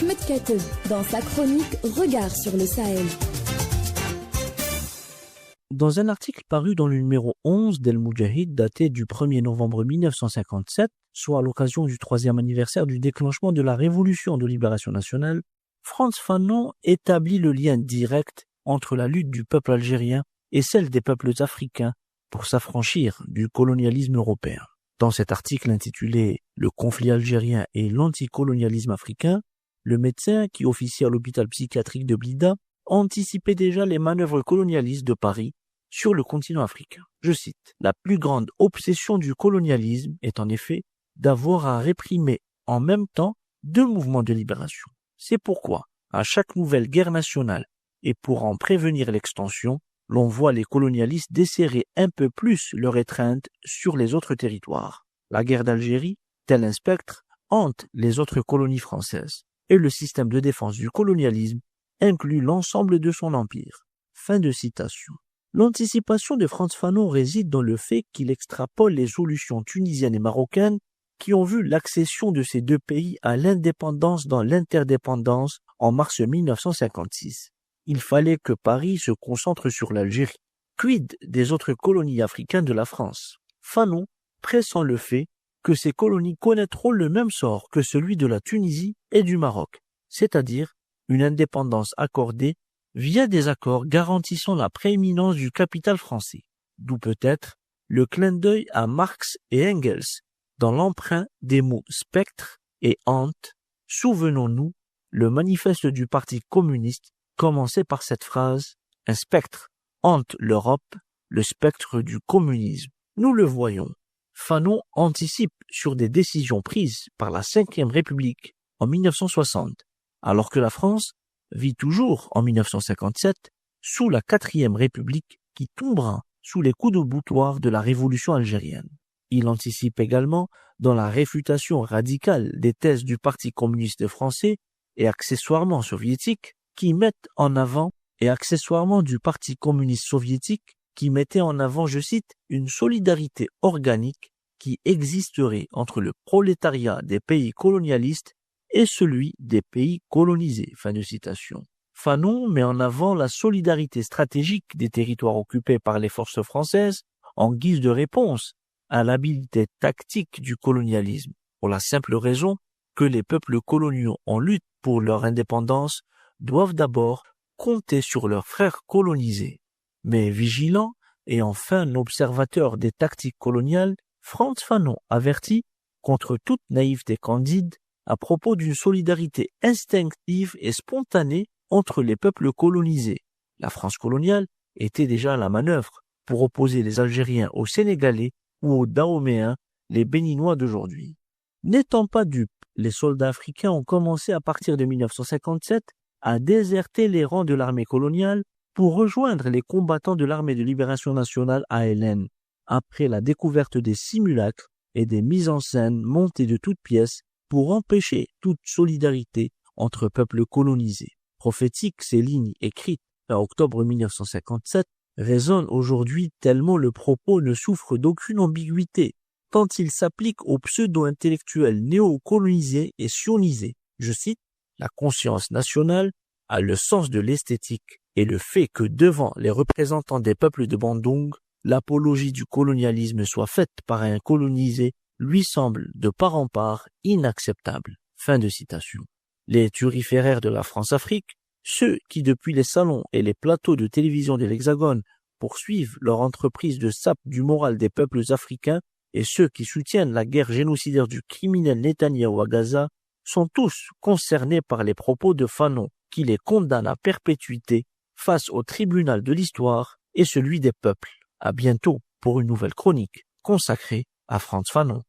Ahmed Kateb dans sa chronique Regard sur le Sahel. Dans un article paru dans le numéro 11 d'El Moudjahid daté du 1er novembre 1957, soit à l'occasion du 3e anniversaire du déclenchement de la Révolution de libération nationale, Frantz Fanon établit le lien direct entre la lutte du peuple algérien et celle des peuples africains pour s'affranchir du colonialisme européen. Dans cet article intitulé « Le conflit algérien et l'anticolonialisme africain », le médecin qui officie à l'hôpital psychiatrique de Blida anticipait déjà les manœuvres colonialistes de Paris sur le continent africain. Je cite, « La plus grande obsession du colonialisme est en effet d'avoir à réprimer en même temps deux mouvements de libération. C'est pourquoi, à chaque nouvelle guerre nationale et pour en prévenir l'extension, l'on voit les colonialistes desserrer un peu plus leur étreinte sur les autres territoires. La guerre d'Algérie, tel un spectre, hante les autres colonies françaises, et le système de défense du colonialisme inclut l'ensemble de son empire. » Fin de citation. L'anticipation de Frantz Fanon réside dans le fait qu'il extrapole les solutions tunisiennes et marocaines qui ont vu l'accession de ces deux pays à l'indépendance dans l'interdépendance en mars 1956. Il fallait que Paris se concentre sur l'Algérie. Quid des autres colonies africaines de la France? Fanon pressent le fait que ces colonies connaîtront le même sort que celui de la Tunisie et du Maroc, c'est-à-dire une indépendance accordée via des accords garantissant la prééminence du capital français. D'où peut-être le clin d'œil à Marx et Engels dans l'emprunt des mots spectre et hante. Souvenons-nous, le manifeste du Parti communiste commençait par cette phrase « Un spectre hante l'Europe, le spectre du communisme ». Nous le voyons. Fanon anticipe sur des décisions prises par la Ve République en 1960, alors que la France vit toujours en 1957 sous la 4e République qui tombera sous les coups de boutoir de la révolution algérienne. Il anticipe également dans la réfutation radicale des thèses du Parti communiste français et accessoirement soviétique qui mettent en avant et accessoirement du Parti communiste soviétique qui mettait en avant, je cite, une solidarité organique qui existerait entre le prolétariat des pays colonialistes et celui des pays colonisés. Fin de citation. Fanon met en avant la solidarité stratégique des territoires occupés par les forces françaises en guise de réponse à l'habileté tactique du colonialisme, pour la simple raison que les peuples coloniaux en lutte pour leur indépendance doivent d'abord compter sur leurs frères colonisés. Mais vigilant et enfin observateur des tactiques coloniales, Frantz Fanon avertit contre toute naïveté candide à propos d'une solidarité instinctive et spontanée entre les peuples colonisés. La France coloniale était déjà à la manœuvre pour opposer les Algériens aux Sénégalais ou aux Dahoméens, les Béninois d'aujourd'hui. N'étant pas dupes, les soldats africains ont commencé à partir de 1957 à déserter les rangs de l'armée coloniale pour rejoindre les combattants de l'armée de libération nationale ALN, après la découverte des simulacres et des mises en scène montées de toutes pièces pour empêcher toute solidarité entre peuples colonisés. Prophétique, ces lignes écrites en octobre 1957 résonnent aujourd'hui tellement le propos ne souffre d'aucune ambiguïté, tant il s'applique aux pseudo-intellectuels néo-colonisés et sionisés. Je cite, « La conscience nationale a le sens de l'esthétique et le fait que devant les représentants des peuples de Bandung, l'apologie du colonialisme soit faite par un colonisé lui semble de part en part inacceptable. » Fin de citation. Les turiféraires de la France-Afrique, ceux qui depuis les salons et les plateaux de télévision de l'Hexagone poursuivent leur entreprise de sape du moral des peuples africains et ceux qui soutiennent la guerre génocidaire du criminel Netanyahou à Gaza sont tous concernés par les propos de Fanon qui les condamne à perpétuité face au tribunal de l'histoire et celui des peuples. À bientôt pour une nouvelle chronique consacrée à Frantz Fanon.